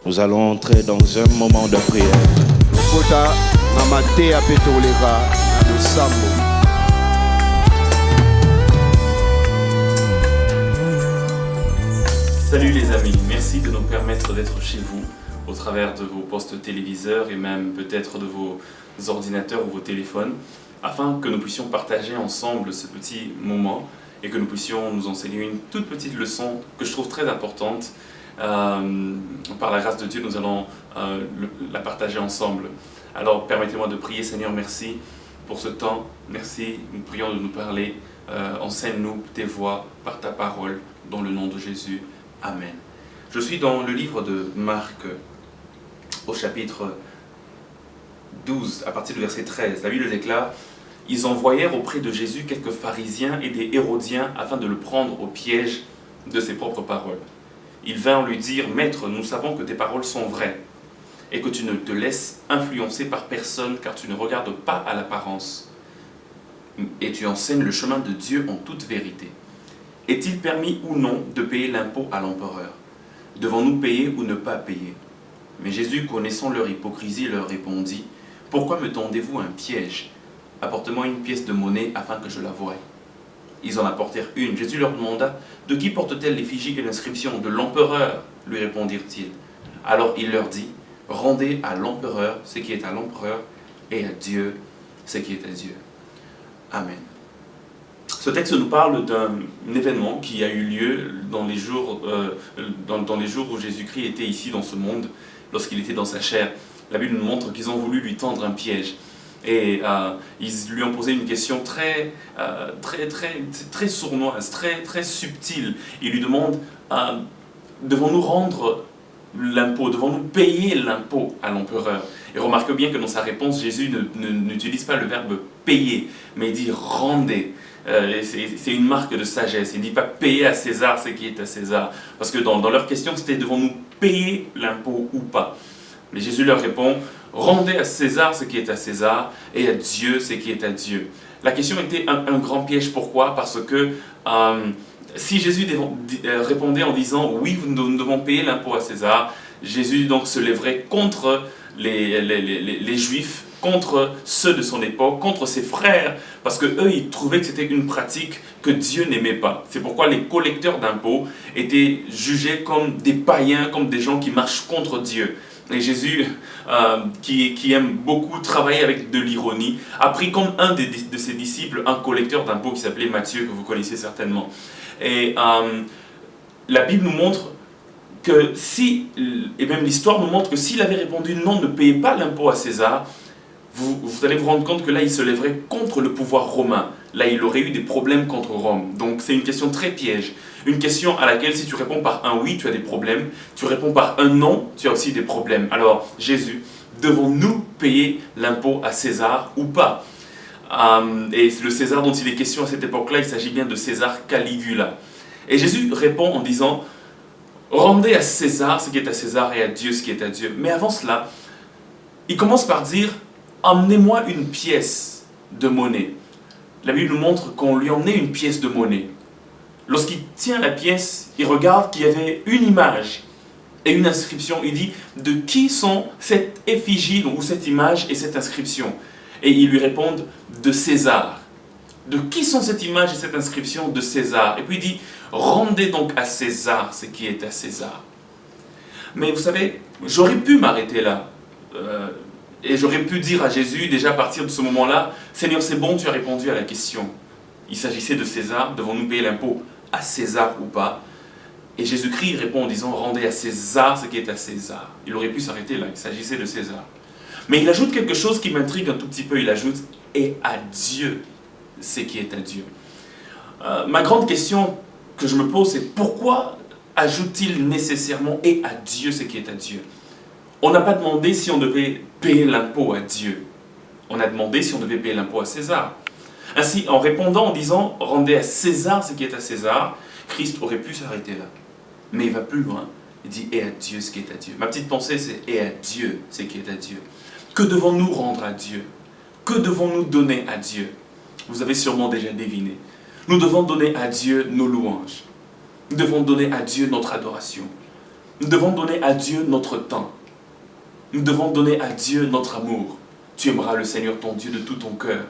Nous allons entrer dans un moment de prière. Salut les amis, merci de nous permettre d'être chez vous au travers de vos postes téléviseurs et même peut-être de vos ordinateurs ou vos téléphones, afin que nous puissions partager ensemble ce petit moment et que nous puissions nous enseigner une toute petite leçon que je trouve très importante. Par la grâce de Dieu, nous allons la partager ensemble. Alors permettez-moi de prier. Seigneur, merci pour ce temps. Merci, nous prions de nous parler. Enseigne-nous tes voies par ta parole, dans le nom de Jésus. Amen. Je suis dans le livre de Marc, au chapitre 12, à partir du verset 13. La Bible déclare: « Ils envoyèrent auprès de Jésus quelques pharisiens et des hérodiens afin de le prendre au piège de ses propres paroles. Ils vinrent lui dire: « Maître, nous savons que tes paroles sont vraies et que tu ne te laisses influencer par personne, car tu ne regardes pas à l'apparence et tu enseignes le chemin de Dieu en toute vérité. Est-il permis ou non de payer l'impôt à l'empereur? Devons-nous payer ou ne pas payer ?» Mais Jésus, connaissant leur hypocrisie, leur répondit: « Pourquoi me tendez-vous un piège? Apporte-moi une pièce de monnaie afin que je la voie. » Ils en apportèrent une. Jésus leur demanda: « De qui porte-t-elle l'effigie et l'inscription? De l'empereur, lui répondirent-ils. Alors il leur dit: « Rendez à l'empereur ce qui est à l'empereur et à Dieu ce qui est à Dieu. » Amen. Ce texte nous parle d'un événement qui a eu lieu dans les jours où Jésus-Christ était ici dans ce monde, lorsqu'il était dans sa chair. La Bible nous montre qu'ils ont voulu lui tendre un piège. Et ils lui ont posé une question très sournoise, très subtile. Ils lui demandent: devons-nous rendre l'impôt, devons-nous payer l'impôt à l'empereur? Et remarque bien que dans sa réponse, Jésus n'utilise pas le verbe payer, mais il dit rendez. C'est une marque de sagesse. Il ne dit pas payer à César ce qui est à César. Parce que dans leur question, c'était: devons-nous payer l'impôt ou pas? Mais Jésus leur répond: rendez à César ce qui est à César et à Dieu ce qui est à Dieu. La question était un grand piège. Pourquoi? Parce que si Jésus répondait en disant oui, nous devons payer l'impôt à César, Jésus donc se lèverait contre les Juifs, contre ceux de son époque, contre ses frères, parce qu'eux, ils trouvaient que c'était une pratique que Dieu n'aimait pas. C'est pourquoi les collecteurs d'impôts étaient jugés comme des païens, comme des gens qui marchent contre Dieu. Et Jésus, qui aime beaucoup travailler avec de l'ironie, a pris comme un de ses disciples un collecteur d'impôts qui s'appelait Matthieu, que vous connaissez certainement. Et la Bible nous montre que et même l'histoire nous montre que s'il avait répondu non, ne payez pas l'impôt à César, vous allez vous rendre compte que là, il se lèverait contre le pouvoir romain. Là, il aurait eu des problèmes contre Rome. Donc, c'est une question très piège. Une question à laquelle, si tu réponds par un oui, tu as des problèmes. Tu réponds par un non, tu as aussi des problèmes. Alors, Jésus, devons-nous payer l'impôt à César ou pas? Et le César dont il est question à cette époque-là, il s'agit bien de César Caligula. Et Jésus répond en disant: rendez à César ce qui est à César et à Dieu ce qui est à Dieu. Mais avant cela, il commence par dire: emmenez-moi une pièce de monnaie. La Bible nous montre qu'on lui emmenait une pièce de monnaie. Lorsqu'il tient la pièce, il regarde qu'il y avait une image et une inscription. Il dit: de qui sont cette effigie ou cette image et cette inscription? Et ils lui répondent: de César. De qui sont cette image et cette inscription? De César. Et puis il dit: rendez donc à César ce qui est à César. Mais vous savez, j'aurais pu m'arrêter là. Et j'aurais pu dire à Jésus, déjà à partir de ce moment-là: Seigneur, c'est bon, tu as répondu à la question. Il s'agissait de César, devons-nous payer l'impôt à César ou pas? Et Jésus-Christ répond en disant: rendez à César ce qui est à César. Il aurait pu s'arrêter là, il s'agissait de César. Mais il ajoute quelque chose qui m'intrigue un tout petit peu, il ajoute: et à Dieu ce qui est à Dieu. Ma grande question que je me pose, c'est: pourquoi ajoute-t-il nécessairement et à Dieu ce qui est à Dieu? On n'a pas demandé si on devait payer l'impôt à Dieu. On a demandé si on devait payer l'impôt à César. Ainsi, en répondant, en disant « rendez à César ce qui est à César », Christ aurait pu s'arrêter là. Mais il va plus loin. Il dit « et à Dieu ce qui est à Dieu ». Ma petite pensée, c'est « et à Dieu ce qui est à Dieu ». Que devons-nous rendre à Dieu? Que devons-nous donner à Dieu? Vous avez sûrement déjà deviné. Nous devons donner à Dieu nos louanges. Nous devons donner à Dieu notre adoration. Nous devons donner à Dieu notre temps. Nous devons donner à Dieu notre amour. Tu aimeras le Seigneur ton Dieu de tout ton cœur,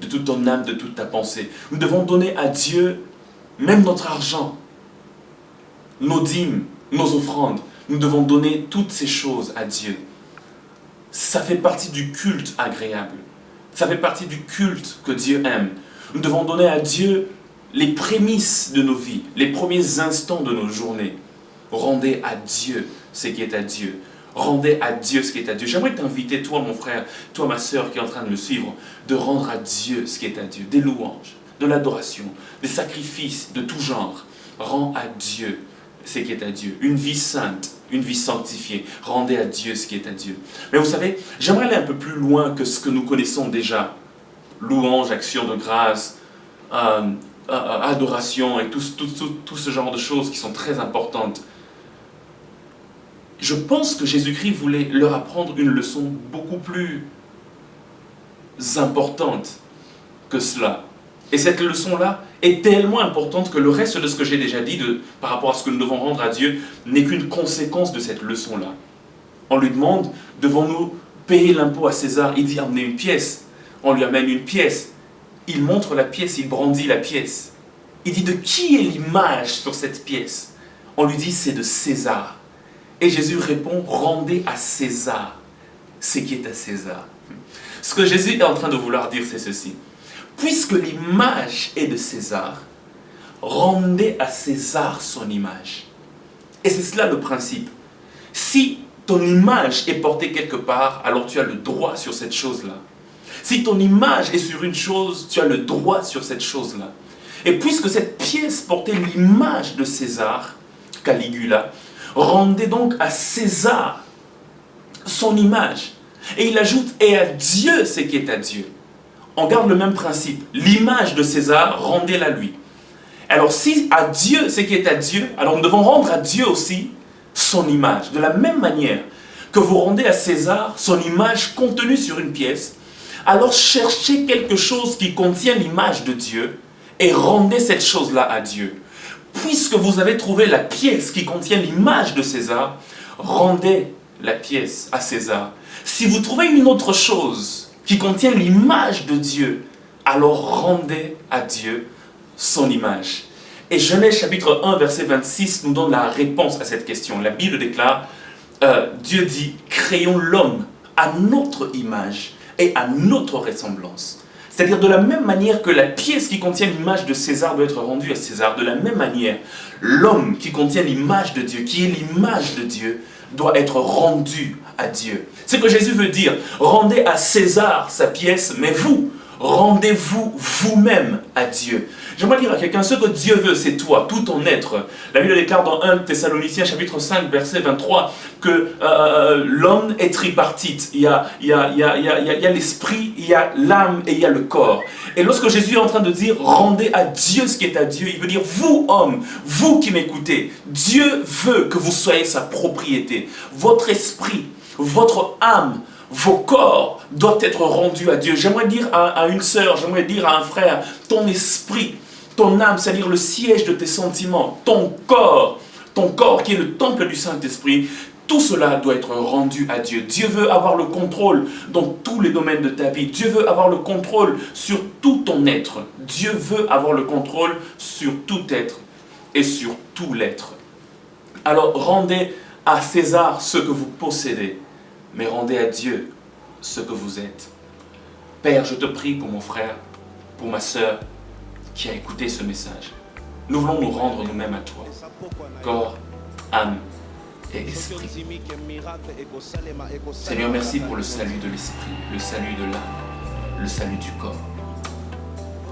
de toute ton âme, de toute ta pensée. Nous devons donner à Dieu même notre argent, nos dîmes, nos offrandes. Nous devons donner toutes ces choses à Dieu. Ça fait partie du culte agréable. Ça fait partie du culte que Dieu aime. Nous devons donner à Dieu les prémices de nos vies, les premiers instants de nos journées. Rendez à Dieu ce qui est à Dieu. Rendez à Dieu ce qui est à Dieu. J'aimerais t'inviter, toi mon frère, toi ma sœur qui est en train de me suivre, de rendre à Dieu ce qui est à Dieu. Des louanges, de l'adoration, des sacrifices de tout genre. Rends à Dieu ce qui est à Dieu. Une vie sainte, une vie sanctifiée. Rendez à Dieu ce qui est à Dieu. Mais vous savez, j'aimerais aller un peu plus loin que ce que nous connaissons déjà. Louange, action de grâce, adoration et tout ce genre de choses qui sont très importantes. Je pense que Jésus-Christ voulait leur apprendre une leçon beaucoup plus importante que cela. Et cette leçon-là est tellement importante que le reste de ce que j'ai déjà dit par rapport à ce que nous devons rendre à Dieu n'est qu'une conséquence de cette leçon-là. On lui demande, devons-nous payer l'impôt à César? Il dit, amenez une pièce. On lui amène une pièce. Il montre la pièce, il brandit la pièce. Il dit, de qui est l'image sur cette pièce? On lui dit, c'est de César. Et Jésus répond, rendez à César ce qui est à César. Ce que Jésus est en train de vouloir dire, c'est ceci. Puisque l'image est de César, rendez à César son image. Et c'est cela le principe. Si ton image est portée quelque part, alors tu as le droit sur cette chose-là. Si ton image est sur une chose, tu as le droit sur cette chose-là. Et puisque cette pièce portait l'image de César, Caligula, rendez donc à César son image. Et il ajoute, et à Dieu ce qui est à Dieu. On garde le même principe. L'image de César, rendez-la lui. Alors si à Dieu ce qui est à Dieu, alors nous devons rendre à Dieu aussi son image. De la même manière que vous rendez à César son image contenue sur une pièce, alors cherchez quelque chose qui contient l'image de Dieu et rendez cette chose-là à Dieu. Puisque vous avez trouvé la pièce qui contient l'image de César, rendez la pièce à César. Si vous trouvez une autre chose qui contient l'image de Dieu, alors rendez à Dieu son image. Et Genèse chapitre 1, verset 26 nous donne la réponse à cette question. La Bible déclare, Dieu dit, créons l'homme à notre image et à notre ressemblance. C'est-à-dire de la même manière que la pièce qui contient l'image de César doit être rendue à César, de la même manière, l'homme qui contient l'image de Dieu, qui est l'image de Dieu, doit être rendu à Dieu. C'est ce que Jésus veut dire. Rendez à César sa pièce, mais vous, rendez-vous vous-même à Dieu. J'aimerais dire à quelqu'un, ce que Dieu veut, c'est toi, tout ton être. La Bible déclare dans 1 Thessaloniciens chapitre 5, verset 23, que l'homme est tripartite. Il y a l'esprit, il y a l'âme et il y a le corps. Et lorsque Jésus est en train de dire, rendez à Dieu ce qui est à Dieu, il veut dire, vous hommes, vous qui m'écoutez, Dieu veut que vous soyez sa propriété. Votre esprit, votre âme, vos corps doivent être rendus à Dieu. J'aimerais dire à une sœur, j'aimerais dire à un frère, ton esprit, ton âme, c'est-à-dire le siège de tes sentiments, ton corps qui est le temple du Saint-Esprit, tout cela doit être rendu à Dieu. Dieu veut avoir le contrôle dans tous les domaines de ta vie. Dieu veut avoir le contrôle sur tout ton être. Dieu veut avoir le contrôle sur tout être et sur tout l'être. Alors rendez à César ce que vous possédez, mais rendez à Dieu ce que vous êtes. Père, je te prie pour mon frère, pour ma sœur qui a écouté ce message. Nous voulons nous rendre nous-mêmes à toi, corps, âme et esprit. Seigneur, merci pour le salut de l'esprit, le salut de l'âme, le salut du corps.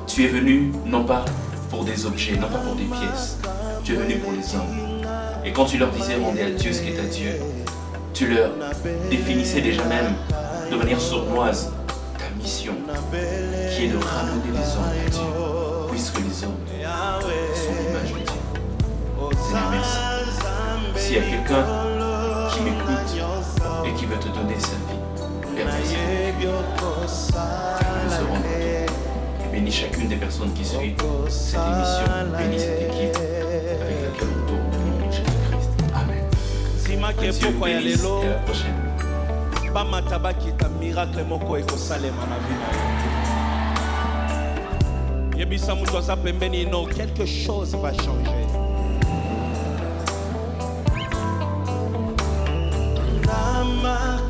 Tu es venu non pas pour des objets, non pas pour des pièces, tu es venu pour les hommes. Et quand tu leur disais rendez à Dieu ce qui est à Dieu, tu leur définissais déjà même de manière sournoise ta mission, qui est de ramener les hommes à Dieu, puisque les hommes sont l'image de Dieu. Seigneur, merci. S'il y a quelqu'un qui m'écoute et qui veut te donner sa vie, Père, merci. Fais-le se rendre à toi. Et bénis chacune des personnes qui suivent cette émission. Bénis cette équipe avec laquelle on tourne au nom de Jésus-Christ. Amen. Dieu bénisse et à la prochaine. Miracle moko ekosalema na vie na yo. Yebisa mutu aza pembeni no, quelque chose va changer. Nama